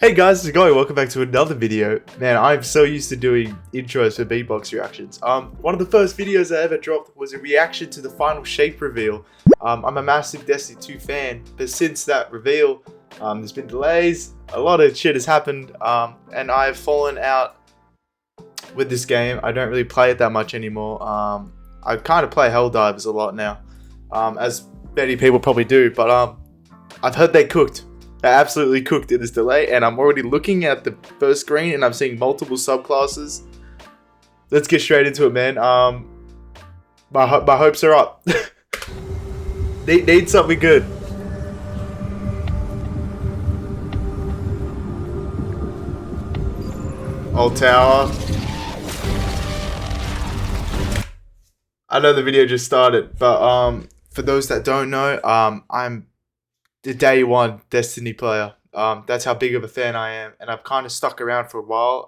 Hey guys, how's it going? Welcome back to another video. Man, I'm so used to doing intros for beatbox reactions. One of the first videos I ever dropped was a reaction to the final shape reveal. I'm a massive Destiny 2 fan, but since that reveal, there's been delays, a lot of shit has happened, and I've fallen out with this game. I don't really play it that much anymore. I kind of play Helldivers a lot now, as many people probably do, but I've heard they cooked. They absolutely cooked in this delay, and I'm already looking at the first screen and I'm seeing multiple subclasses. Let's get straight into it, man. My hopes are up. Need something good. Old Tower. I know the video just started, but for those that don't know, I'm the day one Destiny player. That's how big of a fan I am, and I've kind of stuck around for a while.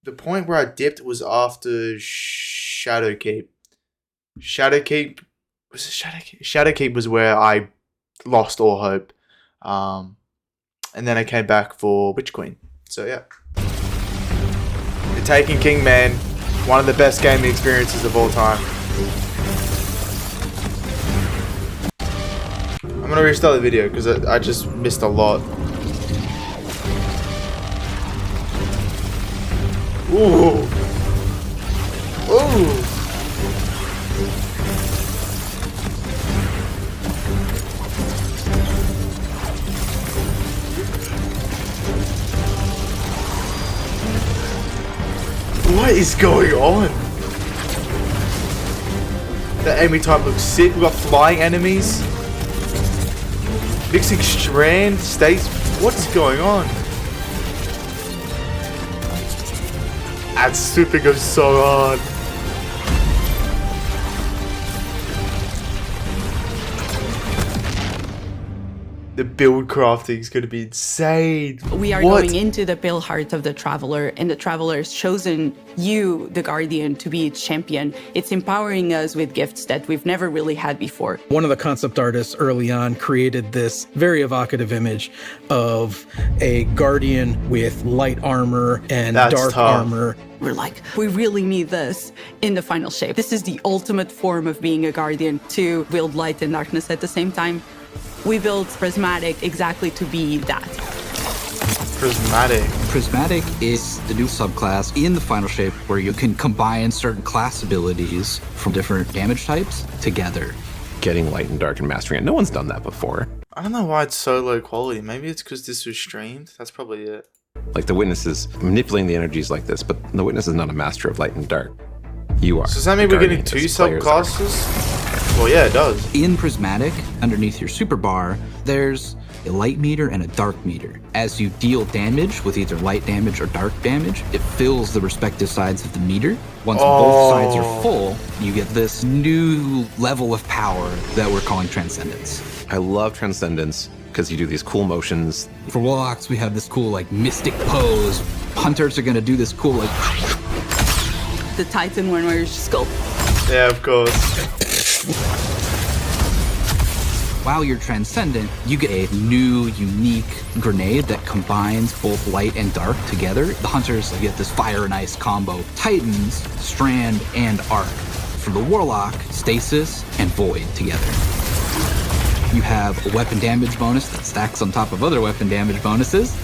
The point where I dipped was after Shadowkeep. Shadowkeep was where I lost all hope, and then I came back for Witch Queen. So yeah, the Taken King, man, one of the best gaming experiences of all time. I'm gonna restart the video because I just missed a lot. Ooh. Ooh. What is going on? The enemy type looks sick. We got flying enemies. Mixing strand states. What is going on? That super goes so hard. The build crafting is going to be insane. We are going into the pale heart of the Traveler, and the Traveler has chosen you, the Guardian, to be its champion. It's empowering us with gifts that we've never really had before. One of the concept artists early on created this very evocative image of a Guardian with light armor and dark armor. We're like, we really need this in the final shape. This is the ultimate form of being a Guardian, to wield light and darkness at the same time. We built Prismatic exactly to be that. Prismatic is the new subclass in the final shape where you can combine certain class abilities from different damage types together. Getting light and dark and mastering it. No one's done that before. I don't know why it's so low quality. Maybe it's because this was streamed. That's probably it. Like the Witness is manipulating the energies like this, but the Witness is not a master of light and dark. You are. So does that mean we're getting two subclasses? Well, yeah, it does. In Prismatic, underneath your super bar, there's a light meter and a dark meter. As you deal damage with either light damage or dark damage, it fills the respective sides of the meter. Once both sides are full, you get this new level of power that we're calling Transcendence. I love Transcendence because you do these cool motions. For Warlocks, we have this cool, like, mystic pose. Hunters are gonna do this cool, like... The Titan one where you just go... Yeah, of course. While you're Transcendent, you get a new, unique grenade that combines both light and dark together. The Hunters get this fire and ice combo. Titans, Strand, and Arc. For the Warlock, Stasis and Void together. You have a weapon damage bonus that stacks on top of other weapon damage bonuses.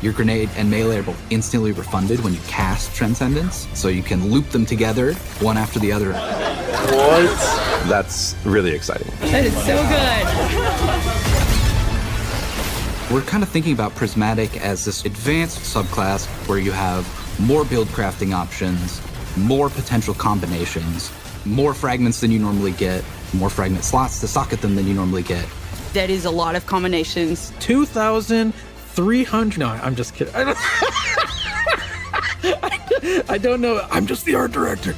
Your grenade and melee are both instantly refunded when you cast Transcendence, so you can loop them together, one after the other. What? That's really exciting. That is so good. We're kind of thinking about Prismatic as this advanced subclass where you have more build crafting options, more potential combinations, more fragments than you normally get, more fragment slots to socket them than you normally get. That is a lot of combinations. 2,300. No, I'm just kidding. I don't know. I'm just the art director.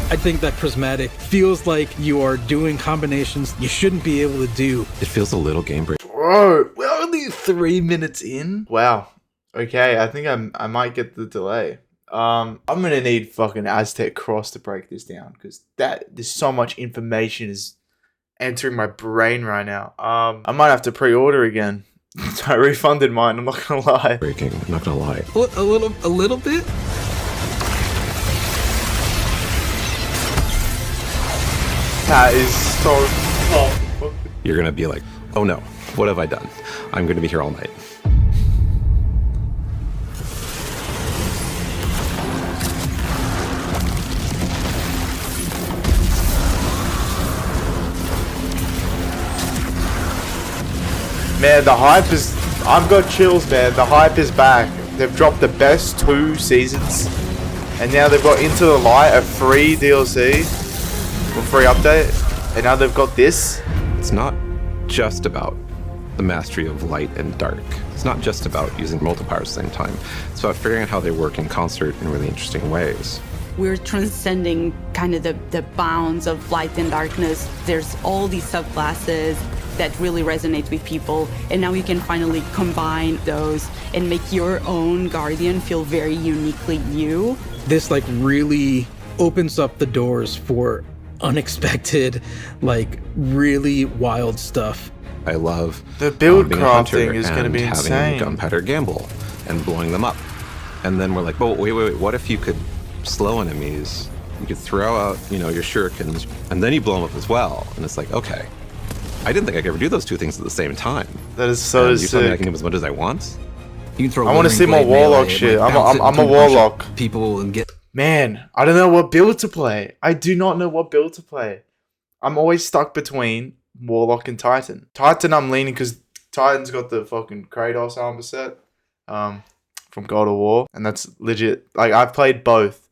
I think that Prismatic feels like you are doing combinations you shouldn't be able to do. It feels a little game break. Bro, we're only 3 minutes in. Wow. Okay, I think I might get the delay. I'm gonna need fucking Aztec Cross to break this down because there's so much information is entering my brain right now. I might have to pre-order again. I refunded mine, I'm not gonna lie. Breaking, I'm not gonna lie. A little bit. That is so tough. You're gonna be like, oh no, what have I done? I'm gonna be here all night. Man, the hype is... I've got chills, man. The hype is back. They've dropped the best 2 seasons. And now they've got Into the Light, a free DLC. Or free update. And now they've got this. It's not just about the mastery of light and dark. It's not just about using multipliers at the same time. It's about figuring out how they work in concert in really interesting ways. We're transcending kind of the bounds of light and darkness. There's all these subclasses that really resonate with people, and now you can finally combine those and make your own Guardian feel very uniquely you. This like really opens up the doors for unexpected, like really wild stuff. I love The build being a hunter crafting is going to and be having insane. gunpowder gamble and blowing them up. And then we're like, oh, wait, what if you could slow enemies? You could throw out, your shurikens, and then you blow them up as well. And it's like, okay, I didn't think I could ever do those 2 things at the same time. That is so And you tell me I sick. can do as much as I want? You can throw. I wanna Withering see more Blade melee, warlock like, shit. I'm bounce it a into bunch of warlock. People and get. Man, I don't know what build to play. I do not know what build to play. I'm always stuck between Warlock and Titan. Titan I'm leaning because Titan's got the fucking Kratos armor set from God of War. And that's legit. Like, I've played both.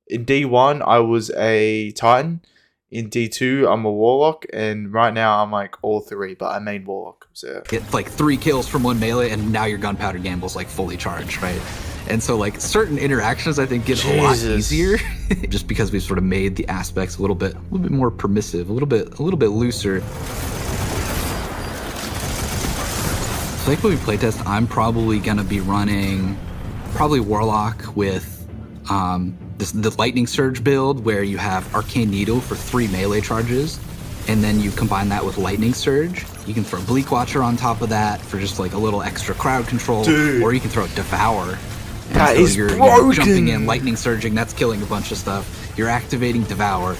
In D1, I was a Titan. In D2, I'm a Warlock. And right now, I'm like all 3, but I main Warlock. So Get like 3 kills from 1 melee, and now your gunpowder gamble's like fully charged, right? And so like certain interactions I think get a lot Jesus. easier just because we've sort of made the aspects a little bit more permissive, a little bit looser. So like when we playtest, I'm probably gonna be running Warlock with the Lightning Surge build where you have Arcane Needle for 3 melee charges, and then you combine that with Lightning Surge. You can throw Bleak Watcher on top of that for just like a little extra crowd control, Dude. or you can throw Devour. And That so is you're broken. jumping in, Lightning Surging, that's killing a bunch of stuff. You're activating Devour.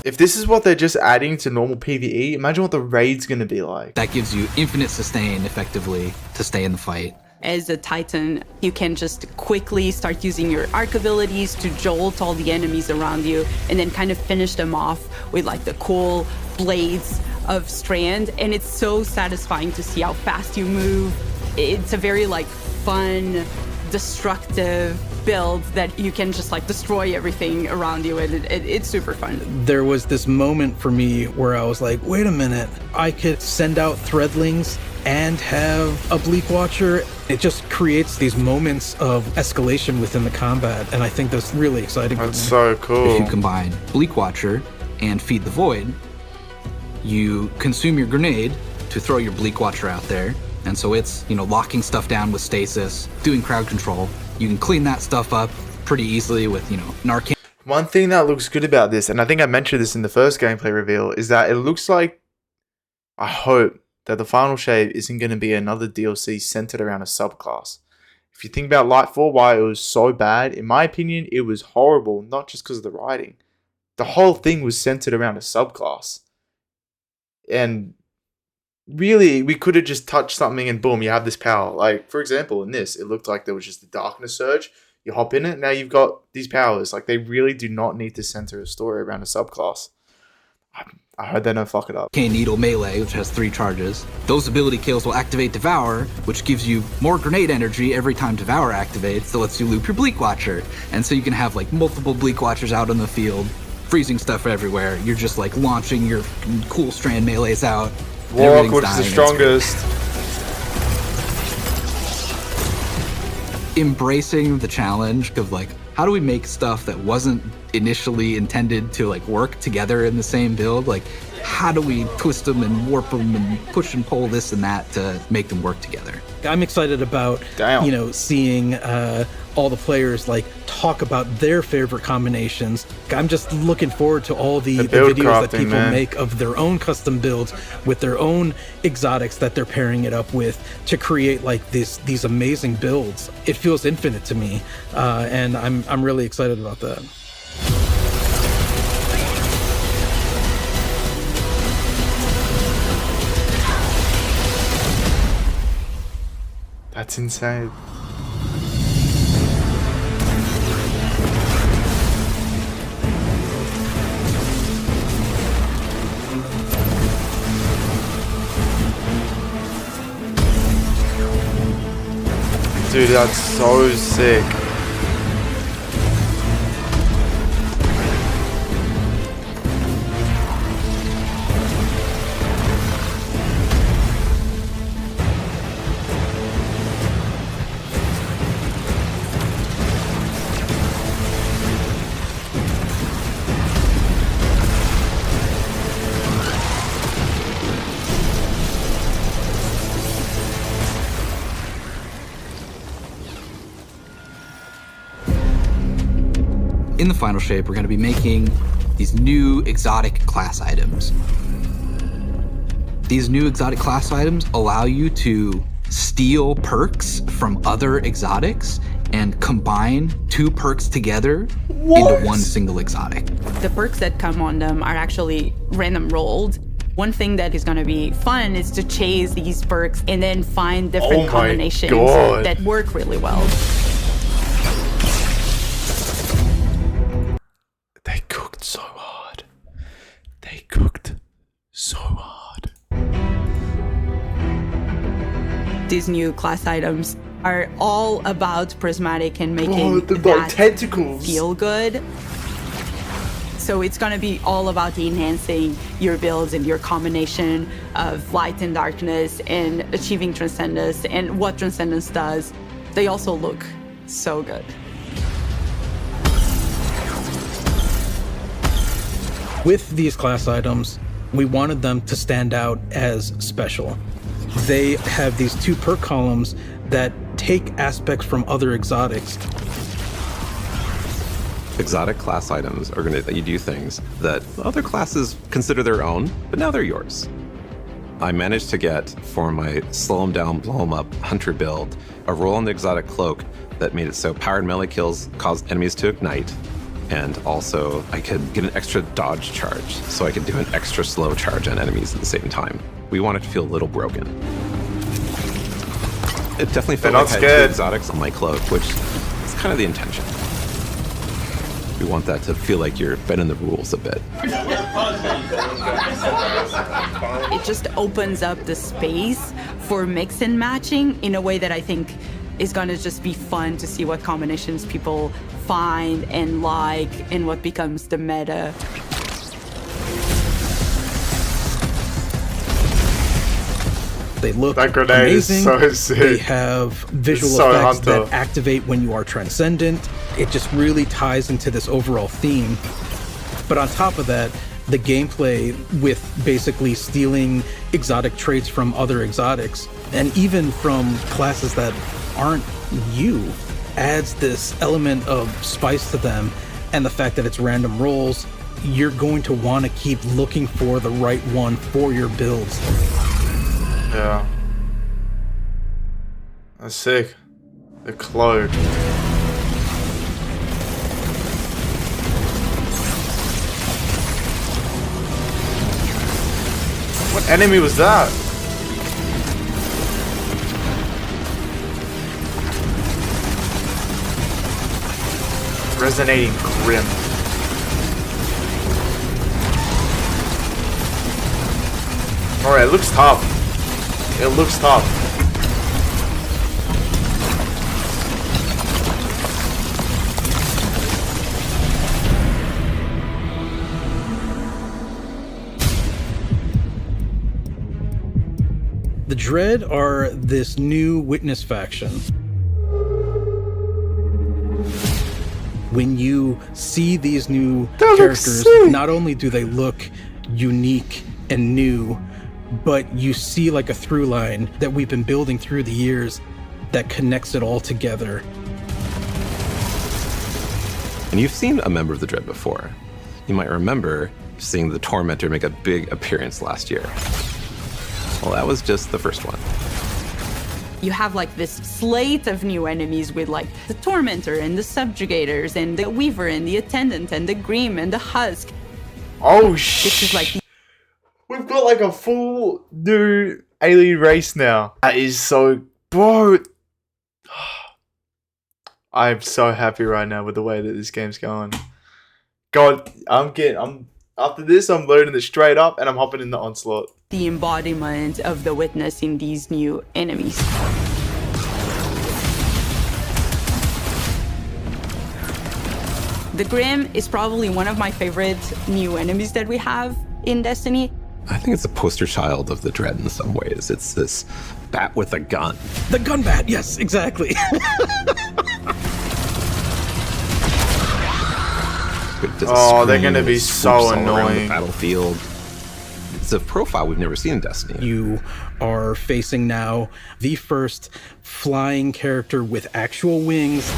if this is what they're just adding to normal PvE, imagine what the raid's going to be like. That gives you infinite sustain effectively to stay in the fight. As a Titan, you can just quickly start using your arc abilities to jolt all the enemies around you and then kind of finish them off with like the cool blades of Strand. And it's so satisfying to see how fast you move. It's a very like fun, destructive build that you can just like destroy everything around you, and it's super fun. There was this moment for me where I was like, wait a minute, I could send out Threadlings and have a Bleak Watcher. It just creates these moments of escalation within the combat, and I think that's really exciting for me. That's so cool. If you combine Bleak Watcher and Feed the Void, you consume your grenade to throw your Bleak Watcher out there. And so it's, locking stuff down with stasis, doing crowd control. You can clean that stuff up pretty easily with, an arcane. One thing that looks good about this, and I think I mentioned this in the first gameplay reveal, is that it looks like, I hope, that the Final Shave isn't going to be another DLC centered around a subclass. If you think about Lightfall, why it was so bad, in my opinion, it was horrible, not just because of the writing. The whole thing was centered around a subclass. And really, we could have just touched something and boom, you have this power. Like, for example, in this, it looked like there was just the Darkness Surge. You hop in it, now you've got these powers. Like, they really do not need to center a story around a subclass. I hope they don't fuck it up. Arcane Needle melee, which has 3 charges. Those ability kills will activate Devour, which gives you more grenade energy every time Devour activates, so lets you loop your Bleak Watcher. And so you can have like multiple Bleak Watchers out on the field, freezing stuff everywhere. You're just like launching your cool Strand melees out. Warlock looks the strongest. Embracing the challenge of like, how do we make stuff that wasn't initially intended to like work together in the same build? Like, how do we twist them and warp them and push and pull this and that to make them work together? I'm excited about, you know, seeing all the players like talk about their favorite combinations. I'm just looking forward to all the videos that people make of their own custom builds with their own exotics that they're pairing it up with to create like these amazing builds. It feels infinite to me, and I'm really excited about that. That's insane. Dude, that's so sick. In the final shape, we're going to be making these new exotic class items. These new exotic class items allow you to steal perks from other exotics and combine 2 perks together into one single exotic. The perks that come on them are actually random rolled. One thing that is going to be fun is to chase these perks and then find different combinations that work really well. They cooked so hard. They cooked so hard. These new class items are all about prismatic and making like tentacles feel good. So it's going to be all about enhancing your builds and your combination of light and darkness and achieving transcendence and what transcendence does. They also look so good. With these class items, we wanted them to stand out as special. They have these 2 perk columns that take aspects from other exotics. Exotic class items are going to let you do things that other classes consider their own, but now they're yours. I managed to get, for my slow 'em down, blow 'em up hunter build, a roll on the exotic cloak that made it so powered melee kills caused enemies to ignite. And also, I could get an extra dodge charge, so I could do an extra slow charge on enemies at the same time. We want it to feel a little broken. It definitely felt like I had 2 exotics on my cloak, which is kind of the intention. We want that to feel like you're bending the rules a bit. It just opens up the space for mix and matching in a way that I think is going to just be fun to see what combinations people find and like and what becomes the meta. They look that grenade amazing. Is so sick. They have visual effects that activate when you are transcendent. It just really ties into this overall theme. But on top of that, the gameplay with basically stealing exotic traits from other exotics and even from classes that aren't you adds this element of spice to them, and the fact that it's random rolls, you're going to want to keep looking for the right one for your builds. Yeah. That's sick. The cloak. What enemy was that? Resonating grim. Alright, it looks tough. It looks tough. The Dread are this new witness faction. When you see these new characters, not only do they look unique and new, but you see like a through line that we've been building through the years that connects it all together. And you've seen a member of the Dread before. You might remember seeing the Tormentor make a big appearance last year. Well, that was just the first one. You have like this slate of new enemies with like the Tormentor and the Subjugators and the Weaver and the Attendant and the Grim and the Husk. Oh This is like we've got like a full new alien race now. That is so, bro. I'm so happy right now with the way that this game's going. God, after this, I'm loading it straight up and I'm hopping in the Onslaught. the embodiment of the Witness in these new enemies. The Grim is probably one of my favorite new enemies that we have in Destiny. I think it's a poster child of the Dread in some ways. It's this bat with a gun. The gun bat, yes, exactly. Oh, they're gonna be so annoying. The battlefield. It's a profile we've never seen in Destiny. You are facing now the first flying character with actual wings.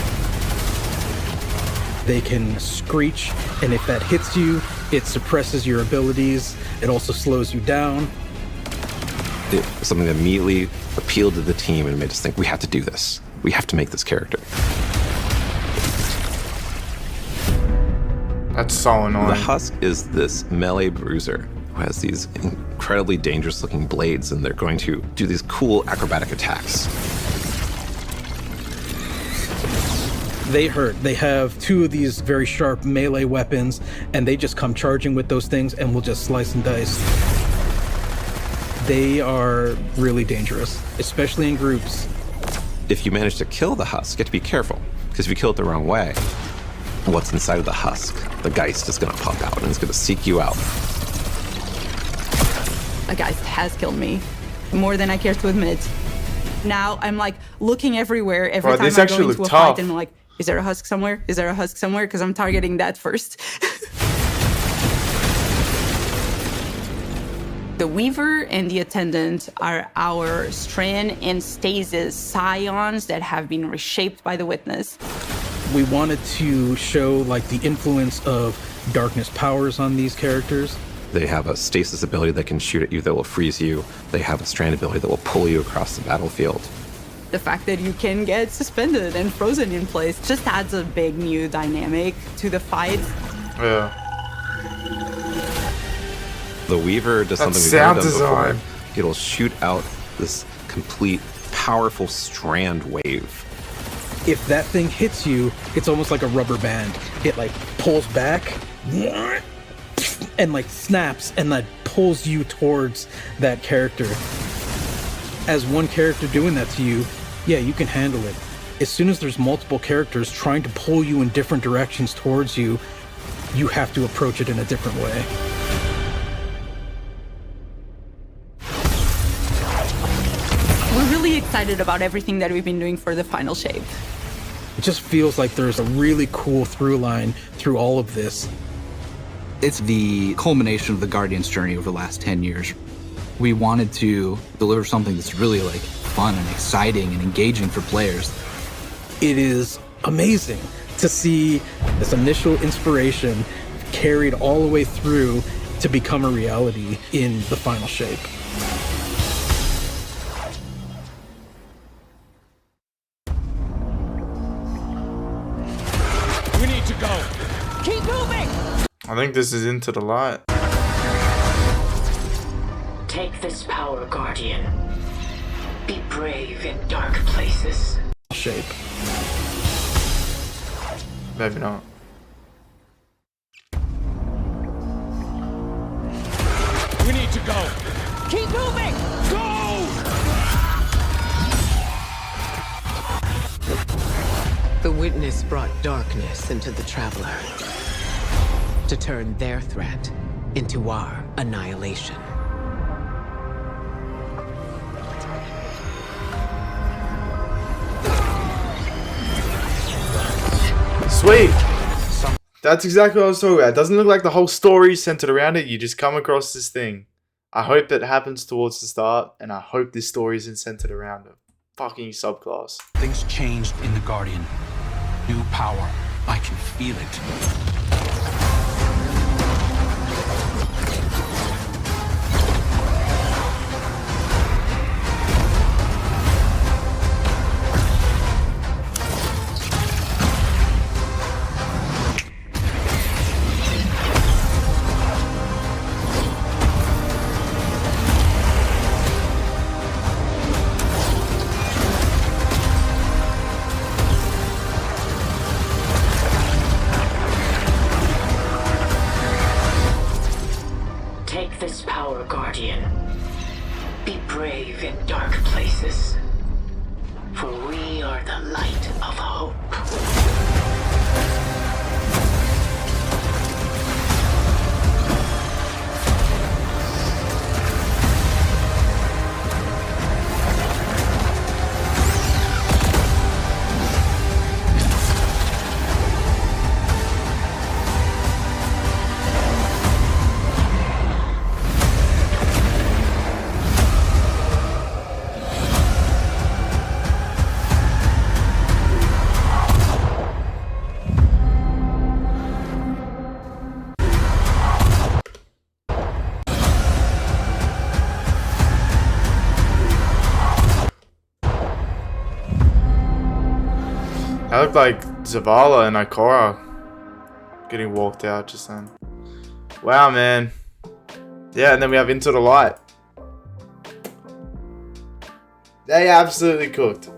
They can screech, and if that hits you, it suppresses your abilities. It also slows you down. Something that immediately appealed to the team and made us think, we have to do this. We have to make this character. That's so annoying. The Husk is this melee bruiser who has these incredibly dangerous looking blades, and they're going to do these cool acrobatic attacks. They hurt. They have two of these very sharp melee weapons, and they just come charging with those things and will just slice and dice. They are really dangerous, especially in groups. If you manage to kill the Husk, you have to be careful, because if you kill it the wrong way, what's inside of the Husk, the Geist, is going to pop out and it's going to seek you out. A Geist has killed me, more than I care to admit. Now I'm like looking everywhere every time I go into a fight, and I'm like, is there a Husk somewhere? Is there a Husk somewhere? Because I'm targeting that first. The Weaver and the Attendant are our Strand and Stasis scions that have been reshaped by the Witness. We wanted to show like the influence of darkness powers on these characters. They have a stasis ability that can shoot at you that will freeze you. They have a strand ability that will pull you across the battlefield. The fact that you can get suspended and frozen in place just adds a big new dynamic to the fight. Yeah. The Weaver does something we've never done before. It'll shoot out this complete, powerful strand wave. If that thing hits you, it's almost like a rubber band. It like pulls back and like snaps and like pulls you towards that character. As one character doing that to you, yeah, you can handle it. As soon as there's multiple characters trying to pull you in different directions towards you, you have to approach it in a different way. We're really excited about everything that we've been doing for the final shape. It just feels like there's a really cool through line through all of this. It's the culmination of the Guardian's journey over the last 10 years. We wanted to deliver something that's really like fun and exciting and engaging for players. It is amazing to see this initial inspiration carried all the way through to become a reality in the final shape. We need to go. Keep moving. I think this is Into the Light. Take this power, Guardian. Be brave in dark places. Shape. Maybe not. We need to go. Keep moving. Go. The Witness brought darkness into the Traveler to turn their threat into our annihilation. Sweet. That's exactly what I was talking about. It doesn't look like the whole story centered around it. You just come across this thing. I hope it happens towards the start, and I hope this story isn't centered around a fucking subclass. Things changed in the Guardian. New power. I can feel it. Take this power, Guardian. Be brave in dark places. For we are the light of hope. That looked like Zavala and Ikora getting walked out just then. Wow, man. Yeah, and then we have Into the Light. They absolutely cooked.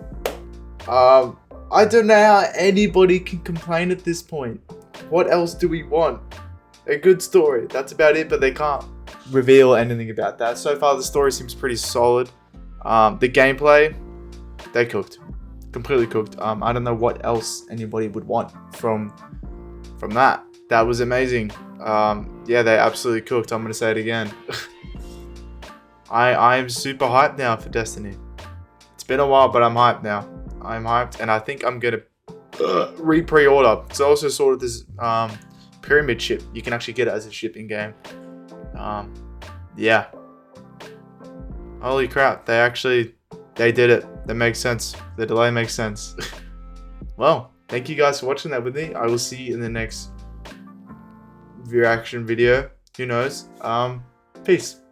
I don't know how anybody can complain at this point. What else do we want? A good story. That's about it, but they can't reveal anything about that. So far, the story seems pretty solid. The gameplay, they cooked. Completely cooked. I don't know what else anybody would want from that. That was amazing. Yeah, they absolutely cooked. I'm gonna say it again. I am super hyped now for Destiny. It's been a while, but I'm hyped now. I'm hyped, and I think I'm gonna pre-order. It's also sort of this pyramid ship. You can actually get it as a ship in game. Yeah. Holy crap! They did it. That makes sense. The delay makes sense. Well, thank you guys for watching that with me. I will see you in the next reaction video. Who knows? Peace.